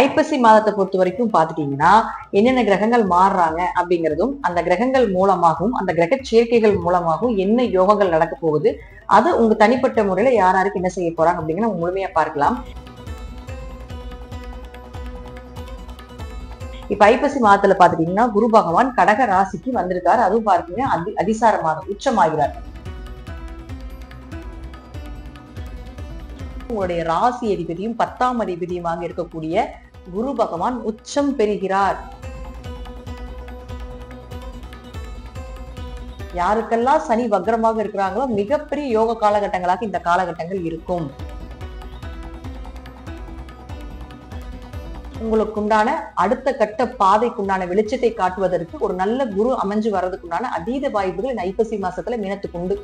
ஐப்பசி மாதத்தை பொறுத்த வரைக்கும் பாத்துட்டீங்கன்னா என்னென்ன கிரகங்கள் மாறுறாங்க அப்படிங்கிறதும் அந்த கிரகங்கள் மூலமாகவும் அந்த கிரக சேர்க்கைகள் மூலமாகவும் என்ன யோகங்கள் நடக்க போகுது அது உங்க தனிப்பட்ட முறையில யாராருக்கு என்ன செய்ய போறாங்க அப்படிங்கிற முழுமையா பார்க்கலாம். இப்ப ஐப்பசி மாதத்துல பாத்துட்டீங்கன்னா குரு பகவான் கடக ராசிக்கு வந்திருக்காரு. அதுவும் பாத்தீங்கன்னா அதிசார மாதம் உச்சமாகிறார். உங்களுடைய ராசி அதிபதியும் 10ஆம் அதிபதியுமாக இருக்கக்கூடிய குரு பகவான் உச்சம் பெறுகிறார். யாருக்கெல்லாம் சனி வக்ரமாக இருக்கிறாங்களோ மிகப்பெரிய யோக காலகட்டங்களாக இந்த காலகட்டங்கள் இருக்கும். உங்களுக்குண்டான அடுத்த கட்ட பாதைக்குண்டான வெளிச்சத்தை காட்டுவதற்கு ஒரு நல்ல குரு அமைஞ்சு வர்றதுக்குண்டான அதீத வாய்ப்புகள் இந்த ஐப்பசி மாசத்துல மீனத்துக்கு உண்டு.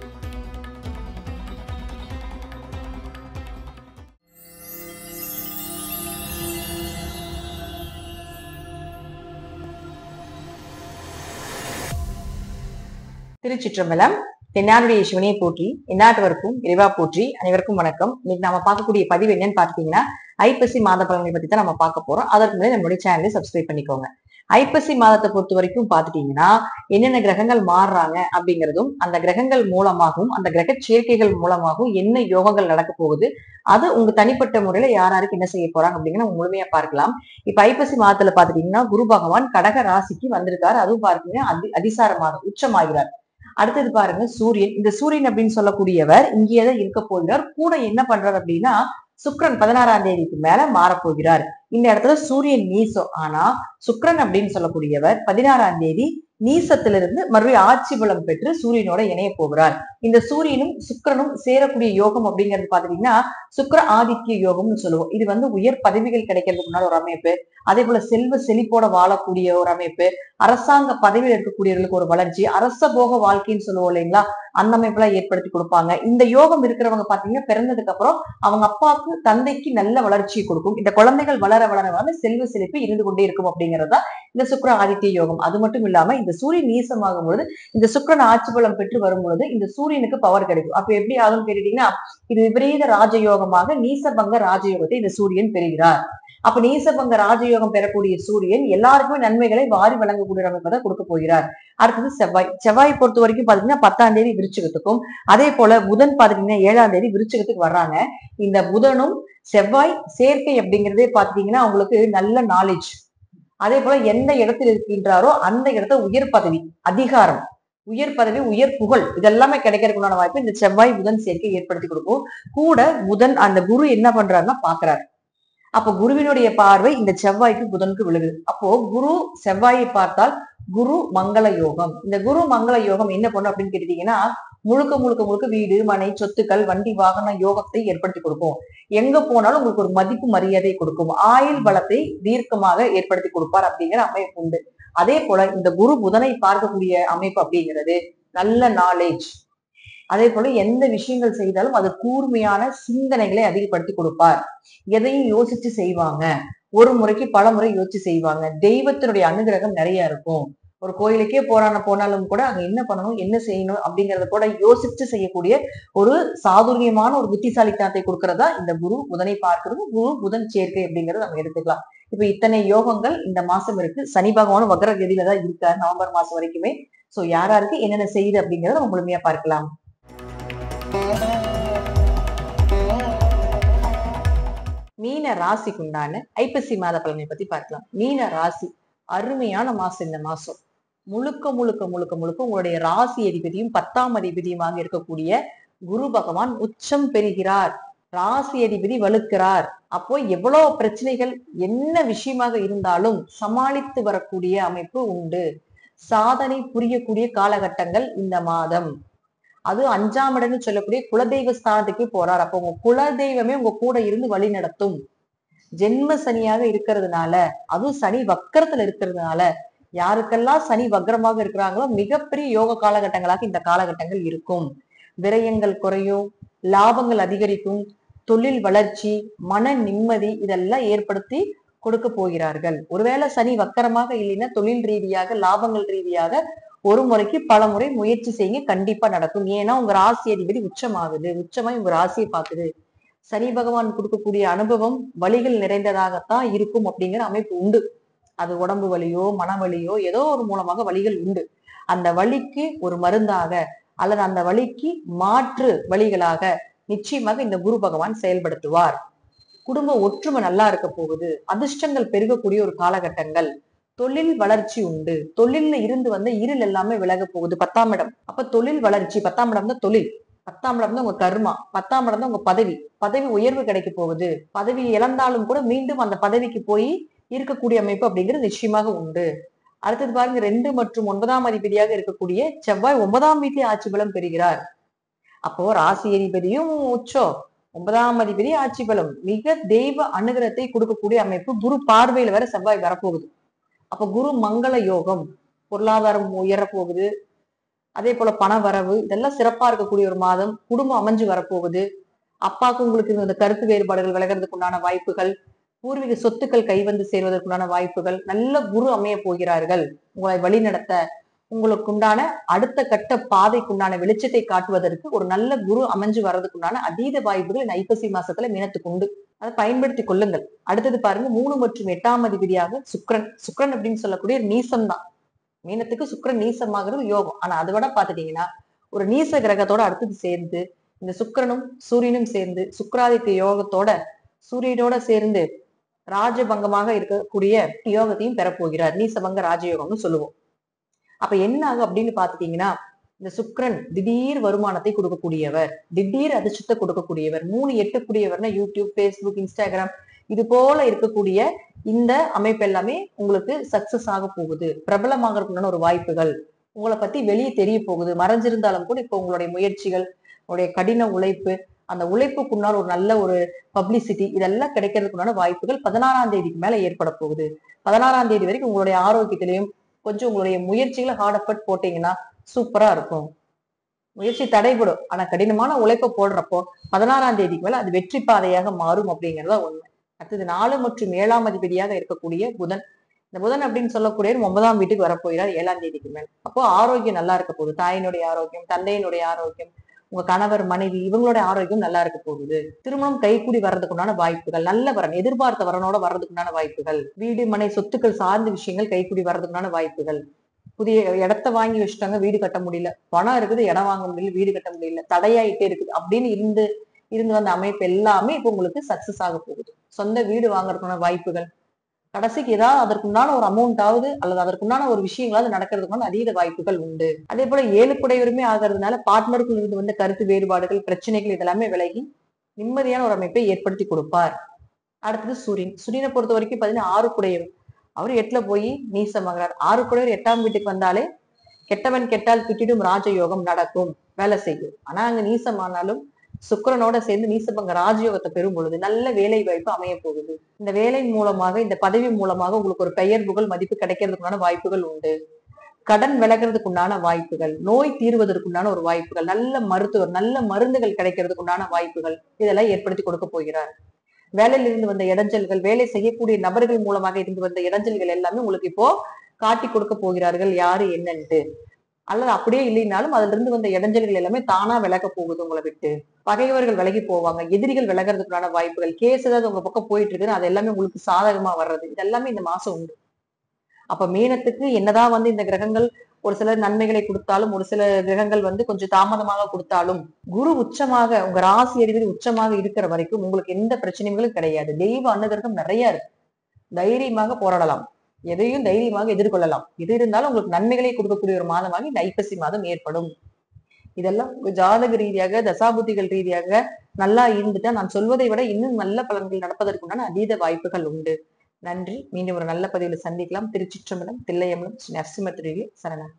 திருச்சிற்றம்பலம். தென்னாடுடைய சிவனையை போற்றி எந்நாட்டவருக்கும் இறைவா போற்றி. அனைவருக்கும் வணக்கம். இன்னைக்கு நம்ம பார்க்கக்கூடிய பதிவு என்னன்னு பாத்தீங்கன்னா ஐப்பசி மாத பலன்களை பத்தி தான் நம்ம பார்க்க போறோம். அதற்கு முன்னாடி நம்மளுடைய சேனலை சப்ஸ்கிரைப் பண்ணிக்கோங்க. ஐப்பசி மாதத்தை பொறுத்த வரைக்கும் பாத்துட்டீங்கன்னா என்னென்ன கிரகங்கள் மாறுறாங்க அப்படிங்கிறதும் அந்த கிரகங்கள் மூலமாகவும் அந்த கிரக சேர்க்கைகள் மூலமாகவும் என்ன யோகங்கள் நடக்க போகுது அது உங்க தனிப்பட்ட முறையில யாராருக்கு என்ன செய்ய போறாங்க அப்படிங்கிற முழுமையா பார்க்கலாம். இப்ப ஐப்பசி மாதத்துல பாத்துட்டீங்கன்னா குரு பகவான் கடக ராசிக்கு வந்திருக்காரு. அதுவும் பாத்தீங்கன்னா அதிசார மாதம் உச்சமாகிறார். அடுத்தது பாருங்க சூரியன். இந்த சூரியன் அப்படின்னு சொல்லக்கூடியவர் இங்கேதான் இருக்க போகிறார். கூட என்ன பண்றாரு அப்படின்னா சுக்கிரன் 16ஆம் தேதிக்கு மேல மாறப்போகிறார். இந்த இடத்துல சூரியன் நீசம். ஆனா சுக்கிரன் அப்படின்னு சொல்லக்கூடியவர் 16ஆம் தேதி நீசத்திலிருந்து மறுபடியும் ஆட்சி பலம் பெற்று சூரியனோட இணைய போகிறார். இந்த சூரியனும் சுக்கிரனும் சேரக்கூடிய யோகம் அப்படிங்கிறது பாத்தீங்கன்னா சுக்கிர ஆதித்ய யோகம்னு சொல்லுவோம். இது உயர் பதவிகள் கிடைக்கிறதுக்குனால ஒரு அமைப்பு. அதே போல செல்வ செழிப்போட வாழக்கூடிய ஒரு அமைப்பு, அரசாங்க பதவியில் இருக்கக்கூடியவர்களுக்கு ஒரு வளர்ச்சி, அரச போக வாழ்க்கைன்னு சொல்லுவோம் இல்லைங்களா, அந்த அமைப்பெல்லாம் ஏற்படுத்தி கொடுப்பாங்க. இந்த யோகம் இருக்கிறவங்க பாத்தீங்கன்னா பிறந்ததுக்கு அப்புறம் அவங்க அப்பாவுக்கு தந்தைக்கு நல்ல வளர்ச்சியை கொடுக்கும். இந்த குழந்தைகள் வளர வளர செல்வ செழிப்பு இருந்து கொண்டே இருக்கும் அப்படிங்கறதா இந்த சுக்கிர ஆதித்ய யோகம். அது மட்டும் இல்லாம இந்த சூரியன் நீசமாகும் பொழுது இந்த சுக்கிரன் ஆட்சி பலம் பெற்று வரும் பொழுது இந்த சூரியனுக்கு பவர் கிடைக்கும். அப்ப எப்படி ஆகும் கேட்டீங்கன்னா இது விபரீத ராஜயோகமாக நீசபங்க ராஜயோகத்தை இந்த சூரியன் பெறுகிறார். அப்ப நீசபங்க ராஜயோகம் பெறக்கூடிய சூரியன் எல்லாருக்குமே நன்மைகளை வாரி வழங்கக்கூடிய அமைப்பை தான் கொடுக்க போகிறார். அடுத்தது செவ்வாய் பொறுத்த வரைக்கும் பாத்தீங்கன்னா 10ஆம் தேதி விருச்சிகத்துக்கும், அதே போல புதன் பாத்தீங்கன்னா 7ஆம் தேதி விருச்சிகத்துக்கு வர்றாங்க. இந்த புதனும் செவ்வாய் சேர்க்கை அப்படிங்கிறதே பாத்தீங்கன்னா அவங்களுக்கு நல்ல நாலேஜ், அதே போல எந்த இடத்தில் இருக்கின்றாரோ அந்த இடத்துல உயர் பதவி, அதிகாரம், உயர் பதவி, உயர் புகழ் இதெல்லாமே கிடைக்கிறதுக்குண்டான வாய்ப்பு இந்த செவ்வாய் புதன் சேர்க்கை ஏற்படுத்தி கொடுக்கும். கூட புதன் அந்த குரு என்ன பண்றாருன்னா பாக்குறாரு. அப்ப குருவினுடைய பார்வை இந்த செவ்வாய்க்கு புதனுக்கு விழுகுது. அப்போ குரு செவ்வாயை பார்த்தால் குரு மங்கள யோகம். இந்த குரு மங்கள யோகம் என்ன பண்ணும் அப்படின்னு கேட்டீங்கன்னா முழுக்க முழுக்க முழுக்க வீடு மனை சொத்துக்கள் வண்டி வாகன யோகத்தை ஏற்படுத்தி கொடுக்கும். எங்க போனாலும் உங்களுக்கு ஒரு மதிப்பு மரியாதை கொடுக்கும். ஆயுள் பலத்தை தீர்க்கமாக ஏற்படுத்தி கொடுப்பார் அப்படிங்கிற அமைப்பு உண்டு. அதே போல இந்த குரு புதனை பார்க்கக்கூடிய அமைப்பு அப்படிங்கிறது நல்ல நாலேஜ், அதே போல எந்த விஷயங்கள் செய்தாலும் அது கூர்மையான சிந்தனைகளை அதிகப்படுத்தி கொடுப்பார். எதையும் யோசிச்சு செய்வாங்க. ஒரு முறைக்கு பல முறை யோசிச்சு செய்வாங்க. தெய்வத்தினுடைய அனுகிரகம் நிறைய இருக்கும். ஒரு கோயிலுக்கே போனாலும் கூட அங்க என்ன பண்ணணும் என்ன செய்யணும் அப்படிங்கறத கூட யோசிச்சு செய்யக்கூடிய ஒரு சாதுரியமான ஒரு புத்திசாலித்தனத்தை கொடுக்கறதா இந்த குரு புதனை பார்க்கிறது. குரு புதன் சேர்க்கை அப்படிங்கறத நம்ம எடுத்துக்கலாம். இப்ப இத்தனை யோகங்கள் இந்த மாசம் இருக்கு. சனி பகவானும் வக்ர கதியில தான் இருக்காரு நவம்பர் மாசம் வரைக்குமே. சோ யாராருக்கு என்னென்ன செய்யுது அப்படிங்கறத நம்ம முழுமையா பார்க்கலாம். மீன ராசிக்குண்டான ஐப்பசி மாத பலனை பத்தி பார்க்கலாம். மீன ராசி அருமையான மாசம். இந்த மாசம் முழுக்க முழுக்க முழுக்க முழுக்க உங்களுடைய ராசி அதிபதியும் 10ஆம் அதிபதியுமாக இருக்கக்கூடிய குரு பகவான் உச்சம் பெறுகிறார். ராசி அதிபதி வலுக்கிறார். அப்போ எவ்வளவு பிரச்சனைகள் என்ன விஷயமாக இருந்தாலும் சமாளித்து வரக்கூடிய அமைப்பு உண்டு. சாதனை புரியக்கூடிய காலகட்டங்கள் இந்த மாதம். அது 5ஆம் இடம்னு சொல்லக்கூடிய குலதெய்வ ஸ்தானத்துக்கு போறார். அப்போ உங்க குலதெய்வமே உங்க கூட இருந்து வழி நடத்தும். ஜென்ம சனியாக இருக்கிறதுனால, அதுவும் சனி வக்கரத்துல இருக்கிறதுனால யாருக்கெல்லாம் சனி வக்ரமாக இருக்கிறாங்களோ மிகப்பெரிய யோக காலகட்டங்களாக இந்த காலகட்டங்கள் இருக்கும். விரயங்கள் குறையும், லாபங்கள் அதிகரிக்கும், தொழில் வளர்ச்சி, மன நிம்மதி இதெல்லாம் ஏற்படுத்தி கொடுக்க போகிறார்கள். ஒருவேளை சனி வக்கரமாக இல்லைன்னா தொழில் ரீதியாக லாபங்கள் ரீதியாக ஒரு முறைக்கு பல முறை முயற்சி செய்யுங்க, கண்டிப்பா நடக்கும். ஏன்னா உங்க ராசி அதிபதி உச்சமாகுது. உச்சமாய் உங்க ராசியை பார்க்குது. சனி பகவான் கொடுக்கக்கூடிய அனுபவம் வலிகள் நிறைந்ததாகத்தான் இருக்கும் அப்படிங்கிற அமைப்பு உண்டு. அது உடம்பு வலியோ மன வலியோ ஏதோ ஒரு மூலமாக வலிகள் உண்டு. அந்த வலிக்கு ஒரு மருந்தாக அல்லது அந்த வலிக்கு மாற்று வழிகளாக நிச்சயமாக இந்த குரு பகவான் செயல்படுத்துவார். குடும்ப ஒற்றுமை நல்லா இருக்க போகுது. அதிர்ஷ்டங்கள் பெருகக்கூடிய ஒரு காலகட்டங்கள். தொழில் வளர்ச்சி உண்டு. தொழில்ல இருந்து வந்த இருள் எல்லாமே விலக போகுது. 10ஆம் இடம். அப்ப தொழில் வளர்ச்சி. 10ஆம் இடம் தான் தொழில். 10ஆம் இடம் தான் உங்க கர்மா. 10ஆம் இடம் தான் உங்க பதவி. பதவி உயர்வு கிடைக்க போகுது. பதவி இழந்தாலும் கூட மீண்டும் அந்த பதவிக்கு போய் இருக்கக்கூடிய அமைப்பு அப்படிங்கிறது நிச்சயமாக உண்டு. அடுத்தது பாருங்க, 2 மற்றும் 9ஆம் அதிபதியாக இருக்கக்கூடிய செவ்வாய் 9ஆம் வீட்டிலே ஆட்சி பலம் பெறுகிறார். அப்போ ராசி அதிபதியும் உச்சம், 9ஆம் அதிபதி ஆட்சி பலம், மிக தெய்வ அனுகிரகத்தை கொடுக்கக்கூடிய அமைப்பு. குரு பார்வையில வேற செவ்வாய் வரப்போகுது. அப்ப குரு மங்கள யோகம், பொருளாதாரம் உயர போகுது. அதே போல பண வரவு இதெல்லாம் சிறப்பா இருக்கக்கூடிய ஒரு மாதம். குடும்பம் அமைஞ்சு வரப்போகுது. அப்பாவுக்கு உங்களுக்கு இந்த கருத்து வேறுபாடுகள் விலகிறதுக்கு உண்டான வாய்ப்புகள், பூர்வீக சொத்துக்கள் கைவந்து சேர்வதற்குண்டான வாய்ப்புகள், நல்ல குரு அமைய போகிறார்கள். உங்களை வழிநடத்த, உங்களுக்கு உண்டான அடுத்த கட்ட பாதைக்குண்டான வெளிச்சத்தை காட்டுவதற்கு ஒரு நல்ல குரு அமைஞ்சு வர்றதுக்குண்டான அதீத வாய்ப்புகள் இந்த ஐப்பசி மாசத்துல மீனத்துக்கு உண்டு. அதை பயன்படுத்தி கொள்ளுங்கள். அடுத்தது பாருங்க, 3 மற்றும் 8ஆம் அதிபதியாக சுக்கிரன். சுக்கிரன் அப்படின்னு சொல்லக்கூடிய நீசம் தான். மீனத்துக்கு சுக்கிரன் நீசமாகிறது யோகம். ஆனா அதை விட பாத்துட்டீங்கன்னா ஒரு நீச கிரகத்தோட அடுத்தது சேர்ந்து இந்த சுக்கிரனும் சூரியனும் சேர்ந்து சுக்கிராதித்ய யோகத்தோட சூரியனோட சேர்ந்து ராஜபங்கமாக இருக்கக்கூடிய யோகத்தையும் பெறப்போகிறார். நீசபங்க ராஜயோகம்னு சொல்லுவோம். அப்ப என்ன ஆகும் அப்படின்னு பாத்துட்டீங்கன்னா, இந்த சுக்கிரன் திடீர் வருமானத்தை கொடுக்கக்கூடியவர், திடீர் அதிர்ஷ்டத்தை கொடுக்கக்கூடியவர். 3 8 யூடியூப், பேஸ்புக், இன்ஸ்டாகிராம் இது போல இருக்கக்கூடிய இந்த அமைப்பு எல்லாமே உங்களுக்கு சக்சஸ் ஆக போகுது. பிரபலமாகறதுக்கான ஒரு வாய்ப்புகள், உங்களை பத்தி வெளியே தெரிய போகுது. மறைஞ்சிருந்தாலும் கூட இப்ப உங்களுடைய முயற்சிகள், உங்களுடைய கடின உழைப்பு, அந்த உழைப்புக்குன்னால் ஒரு நல்ல ஒரு பப்ளிசிட்டி இதெல்லாம் கிடைக்கிறதுக்குண்டான வாய்ப்புகள் 16ஆம் தேதிக்கு மேல ஏற்பட போகுது. 16ஆம் தேதி வரைக்கும் உங்களுடைய ஆரோக்கியத்திலையும் கொஞ்சம் உங்களுடைய முயற்சிகளை ஹார்ட் எஃபர்ட் போட்டீங்கன்னா சூப்பரா இருக்கும். முயற்சி தடைபடும். ஆனா கடினமான உழைப்பை போடுறப்போ 16ஆம் தேதிக்கு மேல அது வெற்றி பாதையாக மாறும் அப்படிங்கிறதா உண்மை. அடுத்தது 4 மற்றும் 7ஆம் அதிபதியாக இருக்கக்கூடிய புதன். இந்த புதன் அப்படின்னு சொல்லக்கூடிய 9ஆம் வீட்டுக்கு வரப்போகிறார் 7ஆம் தேதிக்கு மேல். அப்போ ஆரோக்கியம் நல்லா இருக்க போகுது. தாயினுடைய ஆரோக்கியம், தந்தையினுடைய ஆரோக்கியம், உங்க கணவர் மனைவி இவங்களோட ஆரோக்கியம் நல்லா இருக்க போகுது. திருமணம் கைக்கூடி வர்றதுக்குண்டான வாய்ப்புகள், நல்ல வரன், எதிர்பார்த்த வரனோட வர்றதுக்குண்டான வாய்ப்புகள், வீடு மனை சொத்துக்கள் சார்ந்த விஷயங்கள் கைக்கூடி வர்றதுக்குண்டான வாய்ப்புகள். புதிய இடத்த வாங்கி வச்சுட்டாங்க, வீடு கட்ட முடியல, பணம் இருக்குது, இடம் வாங்க முடியல, வீடு கட்ட முடியல, தடையாயிட்டே இருக்குது அப்படின்னு இருந்து வந்த அமைப்பு எல்லாமே இப்ப உங்களுக்கு சக்சஸ் ஆக போகுது. சொந்த வீடு வாங்குறதுக்கான வாய்ப்புகள், கடைசிக்கு ஏதாவது அதற்குண்டான ஒரு அமௌண்ட் ஆகுது அல்லது அதற்குண்டான ஒரு விஷயங்களாவது நடக்கிறதுக்கான அதீத வாய்ப்புகள் உண்டு. அதே போல 7 குடையவருமே ஆகிறதுனால பார்ட்னருக்குள் இருந்து வந்த கருத்து வேறுபாடுகள், பிரச்சனைகள் இதெல்லாமே விலகி நிம்மதியான ஒரு அமைப்பை ஏற்படுத்தி கொடுப்பார். அடுத்தது சூரியன். சூரியனை பொறுத்த வரைக்கும் பாத்தீங்கன்னா 6 குடையவர். அவரு 8ல போய் நீசமாகிறார். 6 குடையவர் 8ஆம் வீட்டுக்கு வந்தாலே கெட்டவன் கெட்டால் கிட்டிடும் ராஜயோகம் நடக்கும், வேலை செய்யும். ஆனா அங்க நீசமானாலும் சுக்கிரனோட சேர்ந்து நீசபங்க ராஜயோகத்தை பெறும் பொழுது நல்ல வேலை வாய்ப்பு அமைய போகுது. இந்த வேலை மூலமாக, இந்த பதவி மூலமாக உங்களுக்கு ஒரு பெயர் புகழ் மதிப்பு கிடைக்கிறதுக்குண்டான வாய்ப்புகள் உண்டு. கடன் விலகிறதுக்குண்டான வாய்ப்புகள், நோய் தீர்வதற்குண்டான ஒரு வாய்ப்புகள், நல்ல மருத்துவர், நல்ல மருந்துகள் கிடைக்கிறதுக்குண்டான வாய்ப்புகள் இதெல்லாம் ஏற்படுத்தி கொடுக்க போகிறார். வேலையில இருந்து வந்த இடைஞ்சல்கள், வேலை செய்யக்கூடிய நபர்கள் மூலமாக இருந்து வந்த இடைஞ்சல்கள் எல்லாமே உங்களுக்கு இப்போ காட்டி கொடுக்க போகிறார்கள் யாரு என்னன்ட்டு. அல்லது அப்படியே இல்லைனாலும் அதுல இருந்து வந்த இடைஞ்சல்கள் எல்லாமே தானா விலக போகுது உங்களை விட்டு. பகைவர்கள் விலகி போவாங்க, எதிரிகள் விலகிறதுக்குண்டான வாய்ப்புகள், கேஸ் ஏதாவது உங்க பக்கம் போயிட்டு இருக்குன்னு அது எல்லாமே உங்களுக்கு சாதகமா வர்றது, இதெல்லாமே இந்த மாசம் உண்டு. அப்ப மீனத்துக்கு என்னதான் இந்த கிரகங்கள் ஒரு சில நன்மைகளை கொடுத்தாலும், ஒரு சில கிரகங்கள் கொஞ்சம் தாமதமாக கொடுத்தாலும், குரு உச்சமாக உங்க ராசி அதிபதி உச்சமாக இருக்கிற வரைக்கும் உங்களுக்கு எந்த பிரச்சனைகளும் கிடையாது. தெய்வ அனுகிரகம் நிறைய இருக்கு. தைரியமாக போராடலாம், எதையும் தைரியமாக எதிர்கொள்ளலாம். எது இருந்தாலும் உங்களுக்கு நன்மைகளை கொடுக்கக்கூடிய ஒரு மாதமாக இந்த ஐப்பசி மாதம் ஏற்படும். இதெல்லாம் உங்க ஜாதக ரீதியாக, தசாபுத்திகள் ரீதியாக நல்லா இருந்துட்டா நான் சொல்வதை விட இன்னும் நல்ல பலன்கள் நடப்பதற்குண்டான அதீத வாய்ப்புகள் உண்டு. நன்றி. மீண்டும் ஒரு நல்ல பதிவில் சந்திக்கலாம். திருச்சிற்றம்பலம், தில்லையம்பலம், ஸ்ரீ நரசிம்ம திருவே சரணம்.